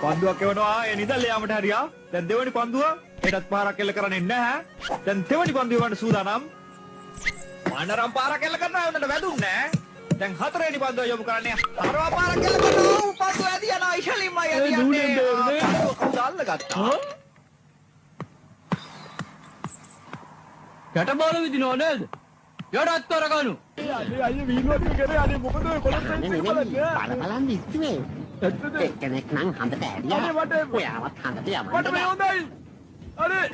පන්දුවක් එවනවා ඒ නිදල් යාමට හරියා. දැන් දෙවෙනි පන්දුව ඒකත් පාරක් එල්ල කරන්නේ නැහැ. දැන් දෙවෙනි පන්දුව වන්න සූදානම්. මානරම් පාරක් එල්ල කරනවා උන්නට වැදුන්නේ නැහැ. දැන් හතරවෙනි පන්දුව යොමු කරන්නේ. හතරව පාරක් එල්ල කරනවා. පන්දුව ඇදී යනවා ඉෂලින්ම යන්නේ. කවුද අල්ලගත්තා? යට බෝල විදිනව නේද? යටත් කරගනු. අයියේ වීලුවක් කරේ අනේ මොකද ඔය කොලොස් බලන්න ඉස්තුවේ. එක්කෙනෙක් නම් හඳට ඇරියා. ඔයාවත් හඳට යමන්න. මට මේ හොඳයි. අනේ